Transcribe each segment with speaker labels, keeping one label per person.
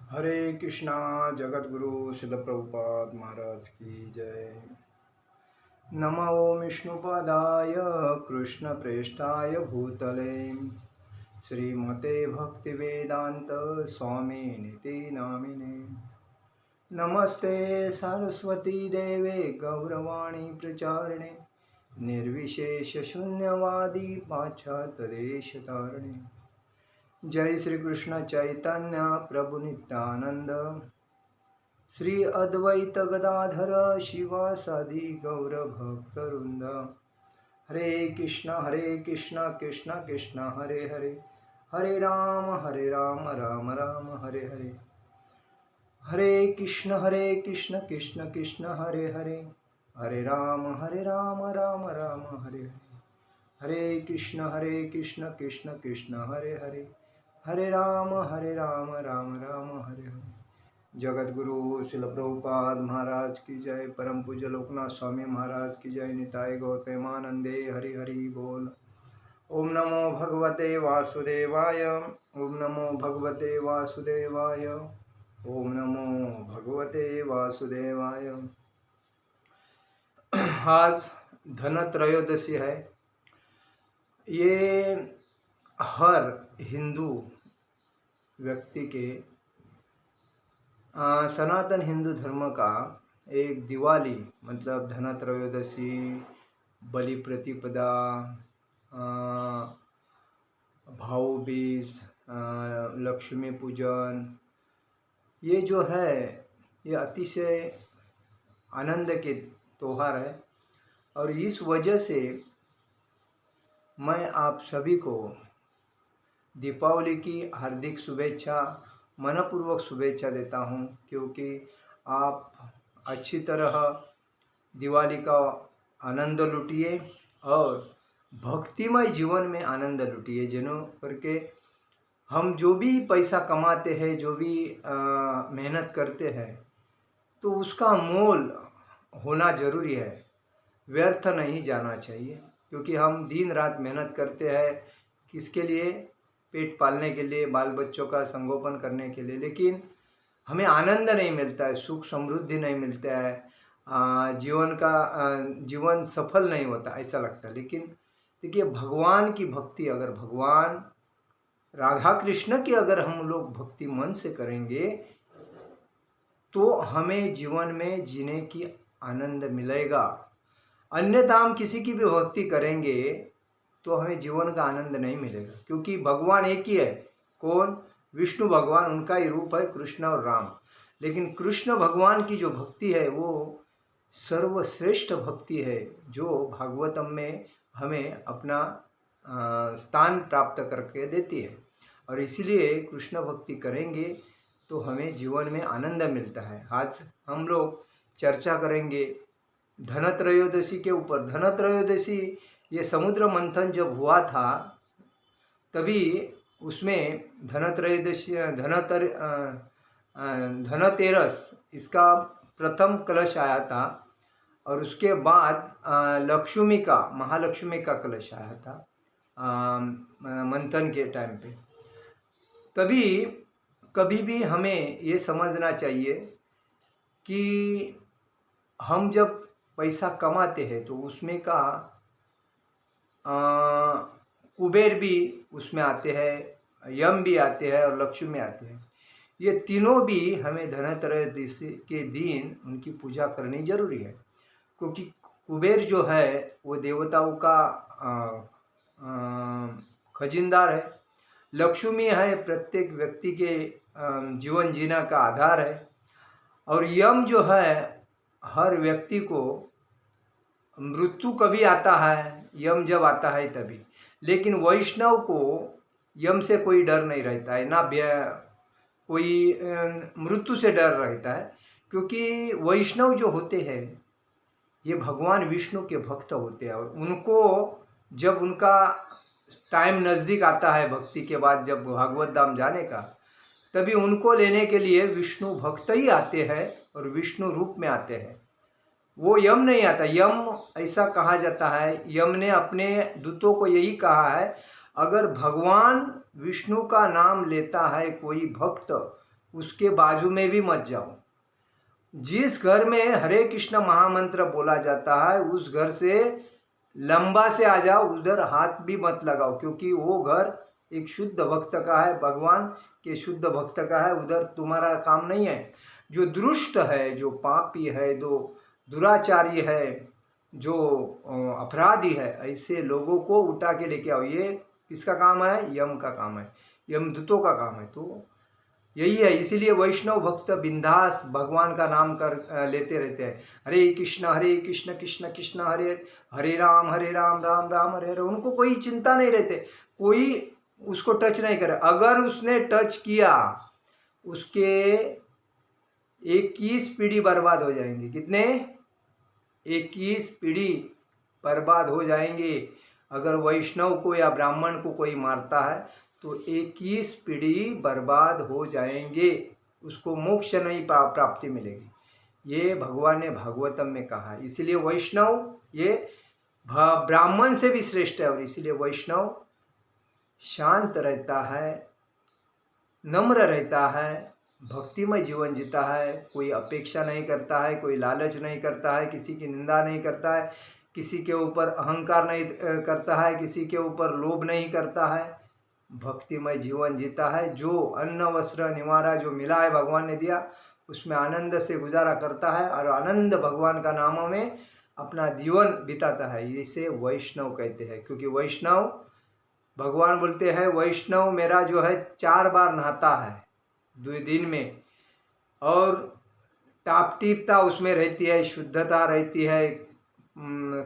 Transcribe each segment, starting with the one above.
Speaker 1: हरे कृष्णा। जगत गुरु शिल प्रभुपाद महाराज की जय। नमो विष्णुपादाय कृष्ण प्रेष्ठाय भूतले श्रीमते भक्ति वेदांत स्वामी निति नामिने। नमस्ते सरस्वती देवे गौरवाणी प्रचारिणे निर्विशेष शून्यवादी पाश्चात्य देश तारिणे। जय श्री कृष्ण चैतन्य प्रभु नित्यानंद श्री अद्वैत गदाधर शिवासादि गौर भक्तवृंद। हरे कृष्ण कृष्ण कृष्ण हरे हरे, हरे राम राम राम हरे हरे। हरे कृष्ण कृष्ण कृष्ण हरे हरे, हरे राम राम राम हरे हरे। हरे कृष्ण कृष्ण कृष्ण हरे हरे, हरे राम राम राम हरे हरे। जगत गुरु शिल प्रभुपाद महाराज की जय। परम पूज्य लोकनाथ स्वामी महाराज की जय। निताय गौर प्रेमानंदे हरि हरि बोल। ओम नमो भगवते वासुदेवाय, ओम नमो भगवते वासुदेवाय, ओम नमो भगवते वासुदेवाय। आज धनत्रयोदशी है। ये हर हिंदू व्यक्ति के सनातन हिंदू धर्म का एक दिवाली मतलब धनत्रयोदशी, बलि प्रतिपदा, भाऊ बीज, लक्ष्मी पूजन, ये जो है ये अतिशय आनंद के त्योहार है। और इस वजह से मैं आप सभी को दीपावली की हार्दिक शुभेच्छा, मनपूर्वक शुभेच्छा देता हूं, क्योंकि आप अच्छी तरह दिवाली का आनंद लूटिए और भक्तिमय जीवन में आनंद लूटिए। जिन्हों करके हम जो भी पैसा कमाते हैं, जो भी मेहनत करते हैं, तो उसका मोल होना जरूरी है, व्यर्थ नहीं जाना चाहिए। क्योंकि हम दिन रात मेहनत करते हैं किसके लिए? पेट पालने के लिए, बाल बच्चों का संगोपन करने के लिए, लेकिन हमें आनंद नहीं मिलता है, सुख समृद्धि नहीं मिलता है, जीवन सफल नहीं होता ऐसा लगता है। लेकिन देखिए, भगवान की भक्ति, अगर भगवान राधा कृष्ण की अगर हम लोग भक्ति मन से करेंगे तो हमें जीवन में जीने की आनंद मिलेगा। अन्यथा हम किसी की भी भक्ति करेंगे तो हमें जीवन का आनंद नहीं मिलेगा। क्योंकि भगवान एक ही है। कौन? विष्णु भगवान, उनका ही रूप है कृष्ण और राम। लेकिन कृष्ण भगवान की जो भक्ति है वो सर्वश्रेष्ठ भक्ति है, जो भागवतम में हमें अपना स्थान प्राप्त करके देती है। और इसीलिए कृष्ण भक्ति करेंगे तो हमें जीवन में आनंद मिलता है। आज हम लोग चर्चा करेंगे धनत्रयोदशी के ऊपर। धनत्रयोदशी ये समुद्र मंथन जब हुआ था तभी उसमें धनत्रयोदशी धनतेरस इसका प्रथम कलश आया था। और उसके बाद लक्ष्मी का, महालक्ष्मी का कलश आया था मंथन के टाइम पे। तभी कभी भी हमें ये समझना चाहिए कि हम जब पैसा कमाते हैं तो उसमें का कुबेर भी उसमें आते हैं, यम भी आते हैं और लक्ष्मी आते हैं। ये तीनों भी हमें धनत्रयोदशी के दिन उनकी पूजा करनी जरूरी है। क्योंकि कुबेर जो है वो देवताओं का खजिनदार है। लक्ष्मी है प्रत्येक व्यक्ति के जीवन जीना का आधार है। और यम जो है हर व्यक्ति को मृत्यु कभी आता है, यम जब आता है तभी। लेकिन वैष्णव को यम से कोई डर नहीं रहता है, ना कोई मृत्यु से डर रहता है। क्योंकि वैष्णव जो होते हैं ये भगवान विष्णु के भक्त होते हैं। और उनको जब उनका टाइम नज़दीक आता है भक्ति के बाद, जब भागवत धाम जाने का, तभी उनको लेने के लिए विष्णु भक्त ही आते हैं और विष्णु रूप में आते हैं। वो यम नहीं आता। यम ऐसा कहा जाता है, यम ने अपने दूतों को यही कहा है, अगर भगवान विष्णु का नाम लेता है कोई भक्त उसके बाजू में भी मत जाओ। जिस घर में हरे कृष्ण महामंत्र बोला जाता है उस घर से लंबा से आ जाओ, उधर हाथ भी मत लगाओ, क्योंकि वो घर एक शुद्ध भक्त का है, भगवान के शुद्ध भक्त का है, उधर तुम्हारा काम नहीं है। जो दुष्ट है, जो पापी है, जो दुराचारी है, जो अपराधी है, ऐसे लोगों को उठा के लेके आओ। ये किसका काम है? यम का काम है, यमदूतों का काम है। तो यही है, इसीलिए वैष्णव भक्त बिंदास भगवान का नाम कर लेते रहते हैं। हरे कृष्ण कृष्ण कृष्ण हरे हरे, राम राम राम हरे हरे। उनको कोई चिंता नहीं रहते, कोई उसको टच नहीं करे। अगर उसने टच किया, उसके 21 पीढ़ी बर्बाद हो जाएंगे। कितने? 21 पीढ़ी बर्बाद हो जाएंगे। अगर वैष्णव को या ब्राह्मण को कोई मारता है तो 21 पीढ़ी बर्बाद हो जाएंगे, उसको मोक्ष नहीं प्राप्ति मिलेगी। ये भगवान ने भागवतम में कहा है। इसलिए वैष्णव ये ब्राह्मण से भी श्रेष्ठ है, और इसलिए वैष्णव शांत रहता है, नम्र रहता है, भक्तिमय जीवन जीता है, कोई अपेक्षा नहीं करता है, कोई लालच नहीं करता है, किसी की निंदा नहीं करता है, किसी के ऊपर अहंकार नहीं करता है, किसी के ऊपर लोभ नहीं करता है, भक्तिमय जीवन जीता है। जो अन्न वस्त्र निवारा जो मिला है भगवान ने दिया, उसमें आनंद से गुजारा करता है और आनंद भगवान का नामों में अपना जीवन बिताता है। इसे वैष्णव कहते हैं। क्योंकि वैष्णव, भगवान बोलते हैं वैष्णव मेरा जो है 4 बार नहाता है 2 दिन में, और टाप टीपता उसमें रहती है, शुद्धता रहती है।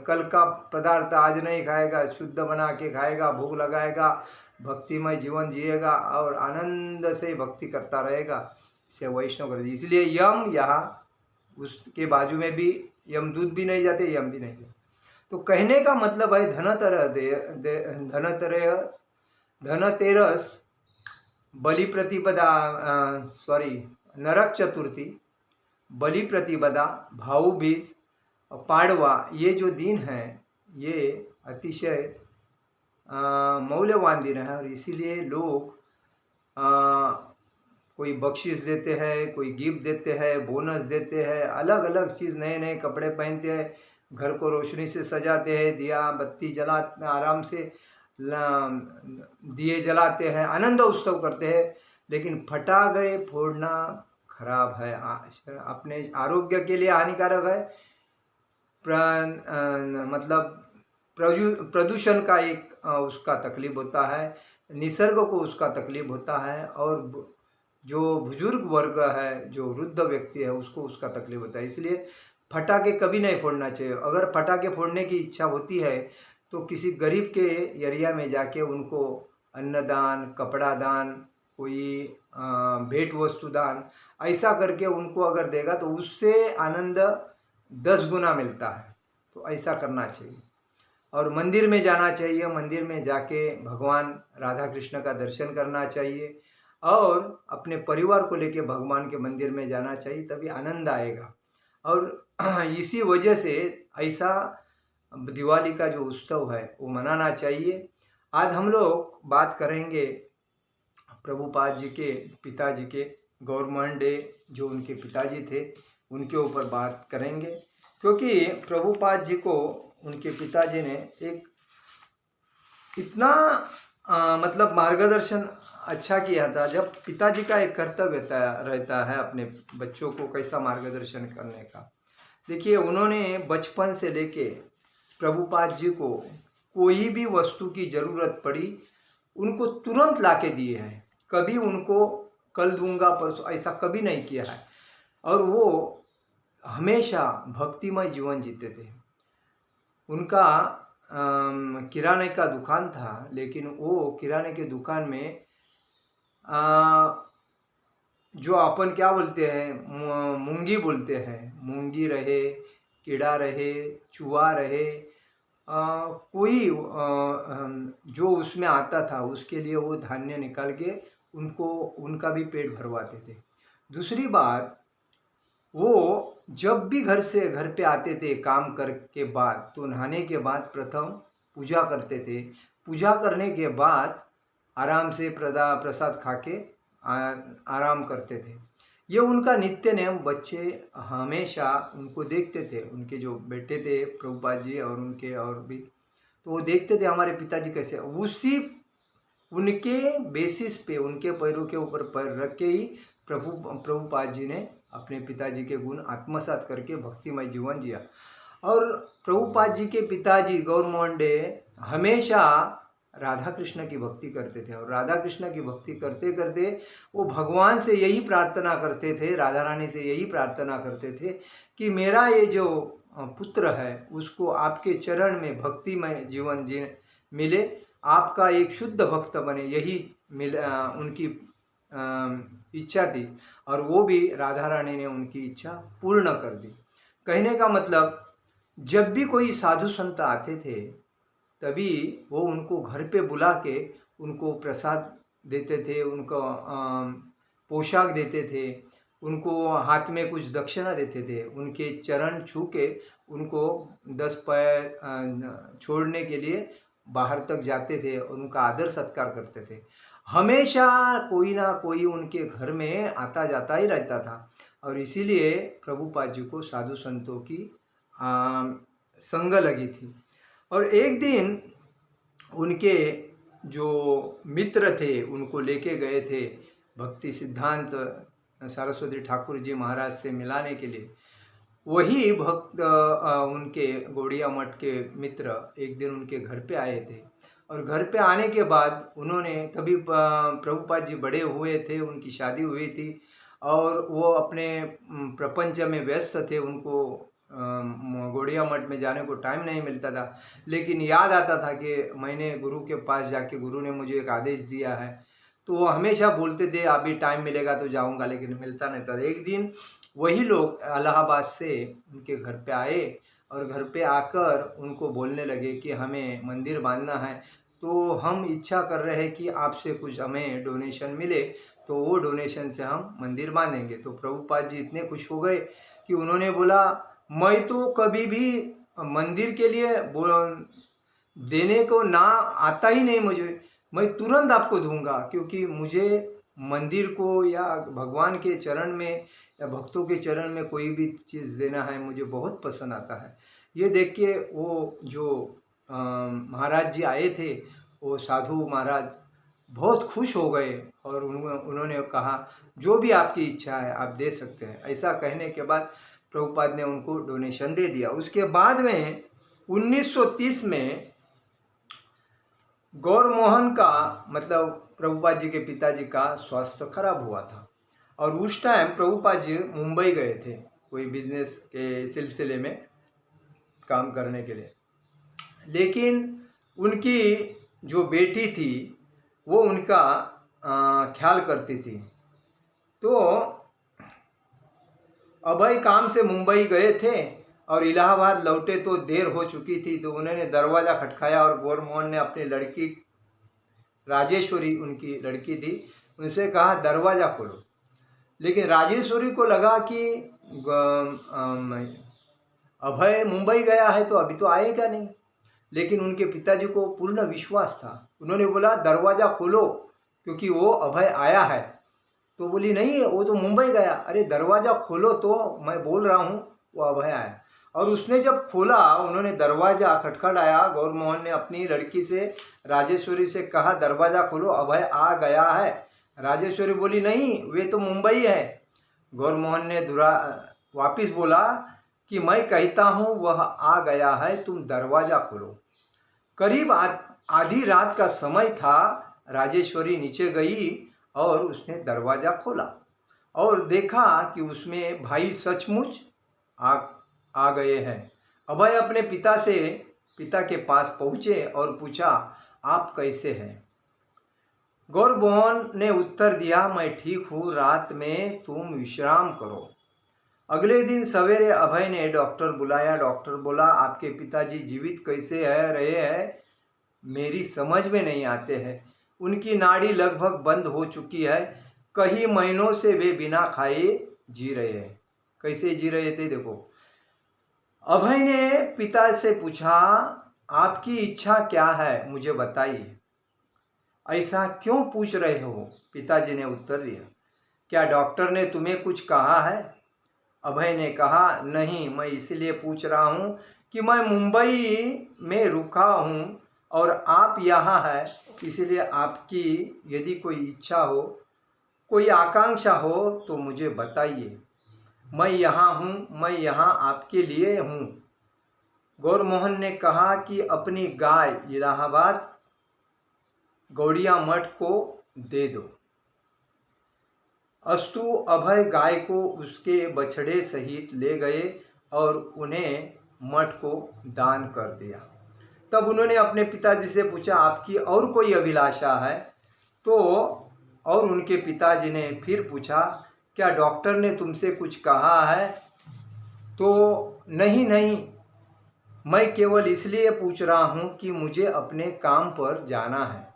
Speaker 1: कल का पदार्थ आज नहीं खाएगा, शुद्ध बना के खाएगा, भोग लगाएगा, भक्तिमय जीवन जिएगा और आनंद से भक्ति करता रहेगा। इसे वैष्णव कर दिया। इसलिए यम यहाँ उसके बाजू में भी यमदूत भी नहीं जाते, यम भी नहीं जाते। तो कहने का मतलब है धनतेरस, बलि प्रतिपदा, नरक चतुर्थी, बलि प्रतिपदा, भाऊ बीज, पाड़वा, ये जो दिन है ये अतिशय मौल्यवान दिन है। और इसीलिए लोग कोई बख्शिश देते हैं, कोई गिफ्ट देते हैं, बोनस देते हैं, अलग अलग चीज़, नए नए कपड़े पहनते हैं, घर को रोशनी से सजाते हैं, दिया बत्ती जला आराम से दिए जलाते हैं, आनंद उत्सव करते हैं। लेकिन फटाके फोड़ना खराब है, अपने आरोग्य के लिए हानिकारक है। मतलब प्रदूषण का एक उसका तकलीफ होता है, निसर्ग को उसका तकलीफ होता है, और जो बुजुर्ग वर्ग है, जो वृद्ध व्यक्ति है, उसको उसका तकलीफ होता है। इसलिए फटाके कभी नहीं फोड़ना चाहिए। अगर फटाके फोड़ने की इच्छा होती है तो किसी गरीब के एरिया में जाके उनको अन्नदान, कपड़ा दान, कोई भेंट वस्तु दान, ऐसा करके उनको अगर देगा तो उससे आनंद 10 गुना मिलता है। तो ऐसा करना चाहिए। और मंदिर में जाना चाहिए, मंदिर में जाके भगवान राधा कृष्ण का दर्शन करना चाहिए, और अपने परिवार को लेके भगवान के मंदिर में जाना चाहिए, तभी आनंद आएगा। और इसी वजह से ऐसा दिवाली का जो उत्सव है वो मनाना चाहिए। आज हम लोग बात करेंगे प्रभुपाद जी के पिताजी के, गवर्नमेंट डे जो उनके पिताजी थे उनके ऊपर बात करेंगे। क्योंकि प्रभुपाद जी को उनके पिताजी ने एक इतना मतलब मार्गदर्शन अच्छा किया था। जब पिताजी का एक कर्तव्य रहता है अपने बच्चों को कैसा मार्गदर्शन करने का। देखिए, उन्होंने बचपन से लेके प्रभुपाद जी को कोई भी वस्तु की ज़रूरत पड़ी उनको तुरंत लाके दिए हैं। कभी उनको कल दूंगा परसों ऐसा कभी नहीं किया है। और वो हमेशा भक्तिमय जीवन जीते थे। उनका किराने का दुकान था, लेकिन वो किराने के दुकान में जो अपन क्या बोलते हैं, मूंगी बोलते हैं, मूंगी रहे, कीड़ा रहे, चूहा रहे, कोई जो उसमें आता था उसके लिए वो धान्य निकाल के उनको उनका भी पेट भरवाते थे। दूसरी बात, वो जब भी घर पे आते थे काम करके बाद, तो नहाने के बाद प्रथम पूजा करते थे। पूजा करने के बाद आराम से प्रसाद खा के आराम करते थे। ये उनका नित्य नियम बच्चे हमेशा उनको देखते थे। उनके जो बेटे थे प्रभुपाद जी और उनके और भी, तो वो देखते थे हमारे पिताजी कैसे, उसी उनके बेसिस पे, उनके पैरों के ऊपर पैर रख के ही प्रभुपाद जी ने अपने पिताजी के गुण आत्मसात करके भक्तिमय जीवन जिया। और प्रभुपाद जी के पिताजी गौर मोहन डे हमेशा राधा कृष्ण की भक्ति करते थे, और राधा कृष्ण की भक्ति करते करते वो भगवान से यही प्रार्थना करते थे, राधा रानी से यही प्रार्थना करते थे कि मेरा ये जो पुत्र है उसको आपके चरण में भक्तिमय जीवन जी मिले, आपका एक शुद्ध भक्त बने, यही उनकी इच्छा थी। और वो भी राधा रानी ने उनकी इच्छा पूर्ण कर दी। कहने का मतलब, जब भी कोई साधु संत आते थे तभी वो उनको घर पे बुला के उनको प्रसाद देते थे, उनको पोशाक देते थे, उनको हाथ में कुछ दक्षिणा देते थे, उनके चरण छू के उनको 10 पैर छोड़ने के लिए बाहर तक जाते थे और उनका आदर सत्कार करते थे। हमेशा कोई ना कोई उनके घर में आता जाता ही रहता था, और इसीलिए प्रभुपाद जी को साधु संतों की संग लगी थी। और एक दिन उनके जो मित्र थे उनको लेके गए थे भक्ति सिद्धांत सरस्वती ठाकुर जी महाराज से मिलाने के लिए। वही भक्त उनके गौड़िया मठ के मित्र एक दिन उनके घर पे आए थे, और घर पे आने के बाद उन्होंने, तभी प्रभुपाद जी बड़े हुए थे, उनकी शादी हुई थी और वो अपने प्रपंच में व्यस्त थे, उनको गौड़िया मठ में जाने को टाइम नहीं मिलता था। लेकिन याद आता था कि मैंने गुरु के पास जाके गुरु ने मुझे एक आदेश दिया है, तो वो हमेशा बोलते थे अभी टाइम मिलेगा तो जाऊंगा, लेकिन मिलता नहीं था। एक दिन वही लोग इलाहाबाद से उनके घर पे आए और घर पे आकर उनको बोलने लगे कि हमें मंदिर बांधना है, तो हम इच्छा कर रहे हैं कि आपसे कुछ हमें डोनेशन मिले, तो वो डोनेशन से हम मंदिर बांधेंगे। तो प्रभुपाद जी इतने खुश हो गए कि उन्होंने बोला, मैं तो कभी भी मंदिर के लिए देने को ना आता ही नहीं, मुझे, मैं तुरंत आपको दूंगा, क्योंकि मुझे मंदिर को या भगवान के चरण में या भक्तों के चरण में कोई भी चीज़ देना है मुझे बहुत पसंद आता है। ये देख के वो जो महाराज जी आए थे, वो साधु महाराज बहुत खुश हो गए और उन्होंने कहा जो भी आपकी इच्छा है आप दे सकते हैं। ऐसा कहने के बाद प्रभुपाद ने उनको डोनेशन दे दिया। उसके बाद में 1930 में गौर मोहन का, मतलब प्रभुपाद जी के पिताजी का स्वास्थ्य खराब हुआ था, और उस टाइम प्रभुपाद जी मुंबई गए थे कोई बिजनेस के सिलसिले में काम करने के लिए। लेकिन उनकी जो बेटी थी वो उनका ख्याल करती थी। तो अभय काम से मुंबई गए थे और इलाहाबाद लौटे तो देर हो चुकी थी, तो उन्होंने दरवाज़ा खटकाया और गौर मोहन ने अपनी लड़की राजेश्वरी, उनकी लड़की थी, उनसे कहा दरवाज़ा खोलो। लेकिन राजेश्वरी को लगा कि अभय मुंबई गया है तो अभी तो आएगा नहीं, लेकिन उनके पिताजी को पूर्ण विश्वास था। उन्होंने बोला दरवाज़ा खोलो क्योंकि वो अभय आया है। तो बोली नहीं, वो तो मुंबई गया। अरे दरवाज़ा खोलो, तो मैं बोल रहा हूँ वो अभय आया। और उसने जब खोला, उन्होंने दरवाज़ा खटखटाया, गौर मोहन ने अपनी लड़की से, राजेश्वरी से कहा दरवाज़ा खोलो, अभय आ गया है। राजेश्वरी बोली नहीं, वे तो मुंबई है। गौर मोहन ने वापिस बोला कि मैं कहता हूँ वह आ गया है, तुम दरवाज़ा खोलो। करीब आधी रात का समय था। राजेश्वरी नीचे गई और उसने दरवाज़ा खोला और देखा कि उसमें भाई सचमुच आ गए हैं। अभय अपने पिता के पास पहुँचे और पूछा, आप कैसे हैं? गौर मोहन ने उत्तर दिया, मैं ठीक हूँ, रात में तुम विश्राम करो। अगले दिन सवेरे अभय ने डॉक्टर बुलाया। डॉक्टर बोला, आपके पिताजी जीवित कैसे रहे हैं मेरी समझ में नहीं आते हैं। उनकी नाड़ी लगभग बंद हो चुकी है। कई महीनों से वे बिना खाए जी रहे हैं। कैसे जी रहे थे देखो। अभय ने पिता से पूछा, आपकी इच्छा क्या है मुझे बताइए। ऐसा क्यों पूछ रहे हो? पिताजी ने उत्तर दिया, क्या डॉक्टर ने तुम्हें कुछ कहा है? अभय ने कहा, नहीं, मैं इसलिए पूछ रहा हूँ कि मैं मुंबई में रुका हूँ और आप यहाँ हैं, इसलिए आपकी यदि कोई इच्छा हो, कोई आकांक्षा हो तो मुझे बताइए। मैं यहाँ हूँ, मैं यहाँ आपके लिए हूँ। गौरमोहन ने कहा कि अपनी गाय इलाहाबाद गौड़िया मठ को दे दो। अस्तु, अभय गाय को उसके बछड़े सहित ले गए और उन्हें मठ को दान कर दिया। तब उन्होंने अपने पिताजी से पूछा, आपकी और कोई अभिलाषा है? तो और उनके पिताजी ने फिर पूछा, क्या डॉक्टर ने तुमसे कुछ कहा है? तो नहीं नहीं, मैं केवल इसलिए पूछ रहा हूँ कि मुझे अपने काम पर जाना है।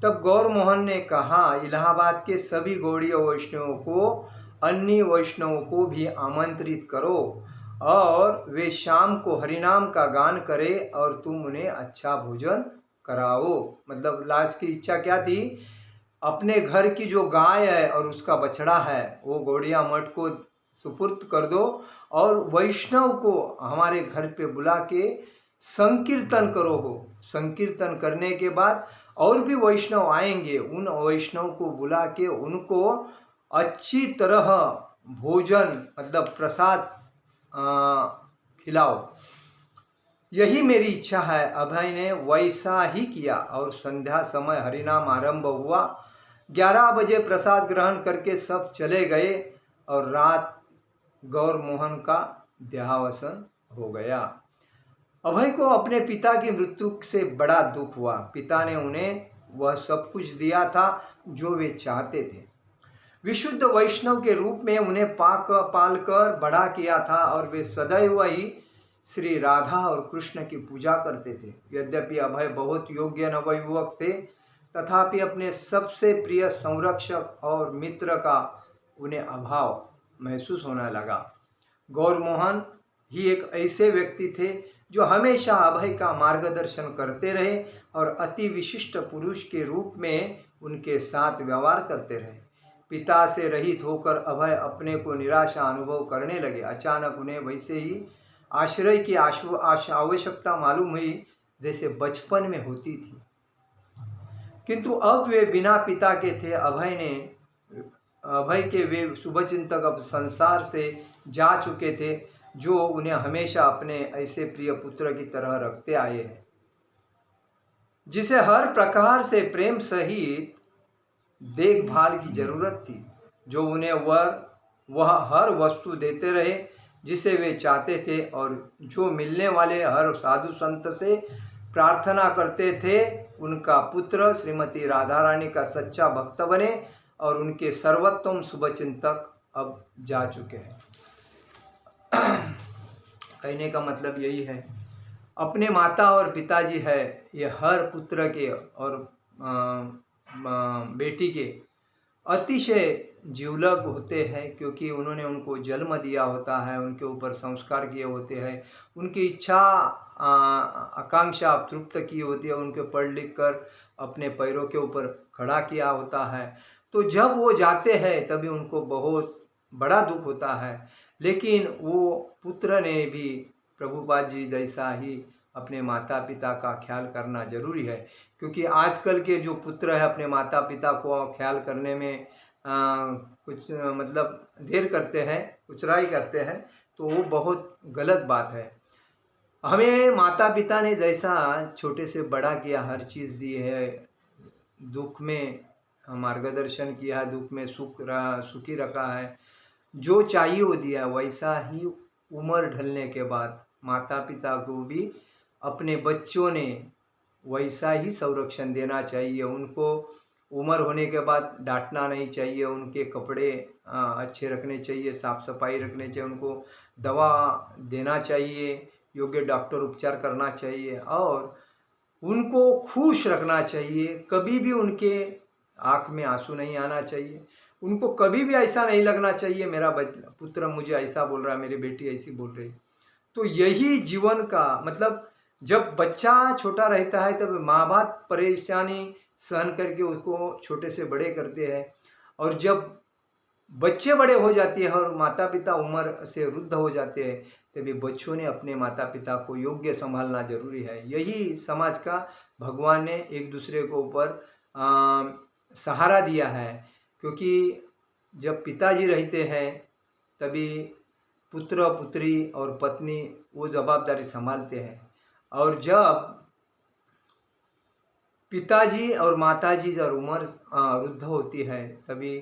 Speaker 1: तब गौरमोहन ने कहा, इलाहाबाद के सभी गौड़ीय वैष्णवों को, अन्य वैष्णवों को भी आमंत्रित करो और वे शाम को हरिनाम का गान करें और तुम उन्हें अच्छा भोजन कराओ। मतलब लास्ट की इच्छा क्या थी? अपने घर की जो गाय है और उसका बछड़ा है वो गौड़िया मठ को सुपुर्द कर दो और वैष्णव को हमारे घर पे बुला के संकीर्तन करो हो। संकीर्तन करने के बाद और भी वैष्णव आएंगे, उन वैष्णव को बुला के उनको अच्छी तरह भोजन मतलब प्रसाद खिलाओ। यही मेरी इच्छा है। अभय ने वैसा ही किया और संध्या समय हरिनाम आरंभ हुआ। 11 बजे प्रसाद ग्रहण करके सब चले गए और रात गौरमोहन का देहावसान हो गया। अभय को अपने पिता की मृत्यु से बड़ा दुख हुआ। पिता ने उन्हें वह सब कुछ दिया था जो वे चाहते थे। विशुद्ध वैष्णव के रूप में उन्हें पालकर बड़ा किया था और वे सदैव ही श्री राधा और कृष्ण की पूजा करते थे। यद्यपि अभय बहुत योग्य नवयुवक थे, तथापि अपने सबसे प्रिय संरक्षक और मित्र का उन्हें अभाव महसूस होने लगा। गौरमोहन ही एक ऐसे व्यक्ति थे जो हमेशा अभय का मार्गदर्शन करते रहे और अति विशिष्ट पुरुष के रूप में उनके साथ व्यवहार करते रहे। पिता से रहित होकर अभय अपने को निराशा अनुभव करने लगे। अचानक उन्हें वैसे ही आश्रय की आवश्यकता मालूम हुई जैसे बचपन में होती थी, किंतु अब वे बिना पिता के थे। अभय के वे शुभचिंतक अब संसार से जा चुके थे, जो उन्हें हमेशा अपने ऐसे प्रिय पुत्र की तरह रखते आए हैं, जिसे हर प्रकार से प्रेम सहित देखभाल की जरूरत थी, जो उन्हें वह हर वस्तु देते रहे जिसे वे चाहते थे और जो मिलने वाले हर साधु संत से प्रार्थना करते थे। उनका पुत्र श्रीमती राधा रानी का सच्चा भक्त बने और उनके सर्वोत्तम शुभचिंतक अब जा चुके हैं। कहने का मतलब यही है, अपने माता और पिताजी है ये हर पुत्र के और बेटी के अतिशय जीवलग होते हैं, क्योंकि उन्होंने उनको जन्म दिया होता है, उनके ऊपर संस्कार किए होते हैं, उनकी इच्छा आकांक्षा तृप्त की होती है, उनके पढ़ लिख कर अपने पैरों के ऊपर खड़ा किया होता है। तो जब वो जाते हैं तभी उनको बहुत बड़ा दुख होता है, लेकिन वो पुत्र ने भी प्रभुपाद जी जैसा ही अपने माता पिता का ख्याल करना जरूरी है, क्योंकि आजकल के जो पुत्र है अपने माता पिता को ख्याल करने में कुछ मतलब देर करते हैं, कुचराई करते हैं, तो वो बहुत गलत बात है। हमें माता पिता ने जैसा छोटे से बड़ा किया, हर चीज़ दी है, दुख में मार्गदर्शन किया, दुख में सुखी रखा है, जो चाहिए वो दिया, वैसा ही उम्र ढलने के बाद माता पिता को भी अपने बच्चों ने वैसा ही संरक्षण देना चाहिए। उनको उम्र होने के बाद डांटना नहीं चाहिए, उनके कपड़े अच्छे रखने चाहिए, साफ सफाई रखने चाहिए, उनको दवा देना चाहिए, योग्य डॉक्टर उपचार करना चाहिए और उनको खुश रखना चाहिए। कभी भी उनके आँख में आंसू नहीं आना चाहिए, उनको कभी भी ऐसा नहीं लगना चाहिए मेरा पुत्र मुझे ऐसा बोल रहा है, मेरी बेटी ऐसी बोल रही। तो यही जीवन का मतलब, जब बच्चा छोटा रहता है तब माँ बाप परेशानी सहन करके उसको छोटे से बड़े करते हैं। और जब बच्चे बड़े हो जाते हैं और माता पिता उम्र से वृद्ध हो जाते हैं, तभी बच्चों ने अपने माता पिता को योग्य संभालना जरूरी है। यही समाज का भगवान ने एक दूसरे को ऊपर सहारा दिया है, क्योंकि जब पिताजी रहते हैं तभी पुत्र पुत्री और पत्नी वो जवाबदारी संभालते हैं। और जब पिताजी और माताजी जब उम्र वृद्ध होती है, तभी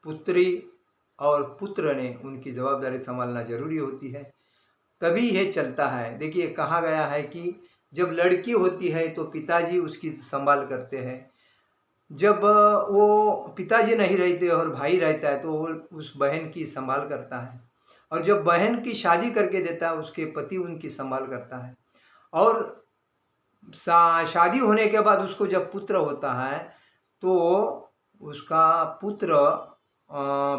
Speaker 1: पुत्री और पुत्र ने उनकी जवाबदारी संभालना जरूरी होती है, तभी यह चलता है। देखिए कहा गया है कि जब लड़की होती है तो पिताजी उसकी संभाल करते हैं, जब वो पिताजी नहीं रहते और भाई रहता है तो वो उस बहन की संभाल करता है, और जब बहन की शादी करके देता है उसके पति उनकी संभाल करता है। और शादी होने के बाद उसको जब पुत्र होता है तो उसका पुत्र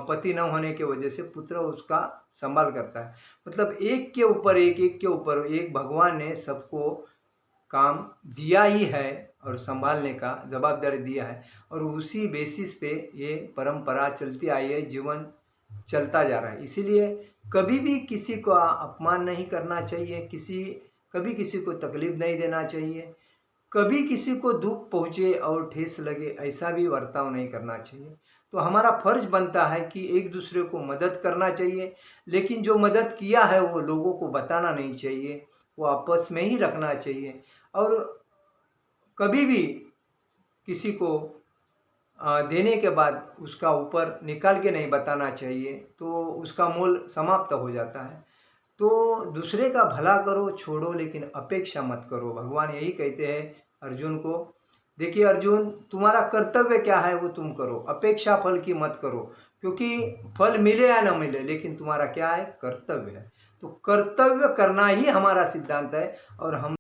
Speaker 1: पति न होने की वजह से पुत्र उसका संभाल करता है। मतलब एक के ऊपर एक के ऊपर एक भगवान ने सबको काम दिया ही है और संभालने का जवाबदारी दिया है, और उसी बेसिस पे ये परंपरा चलती आई है, जीवन चलता जा रहा है। इसीलिए कभी भी किसी को अपमान नहीं करना चाहिए, कभी किसी को तकलीफ नहीं देना चाहिए, कभी किसी को दुख पहुँचे और ठेस लगे ऐसा भी बर्ताव नहीं करना चाहिए। तो हमारा फर्ज बनता है कि एक दूसरे को मदद करना चाहिए, लेकिन जो मदद किया है वो लोगों को बताना नहीं चाहिए, वो आपस में ही रखना चाहिए। और कभी भी किसी को देने के बाद उसका ऊपर निकाल के नहीं बताना चाहिए, तो उसका मोल समाप्त हो जाता है। तो दूसरे का भला करो, छोड़ो, लेकिन अपेक्षा मत करो। भगवान यही कहते हैं अर्जुन को। देखिए अर्जुन, तुम्हारा कर्तव्य क्या है वो तुम करो, अपेक्षा फल की मत करो, क्योंकि फल मिले या न मिले, लेकिन तुम्हारा क्या है, कर्तव्य है। तो कर्तव्य करना ही हमारा सिद्धांत है। और हम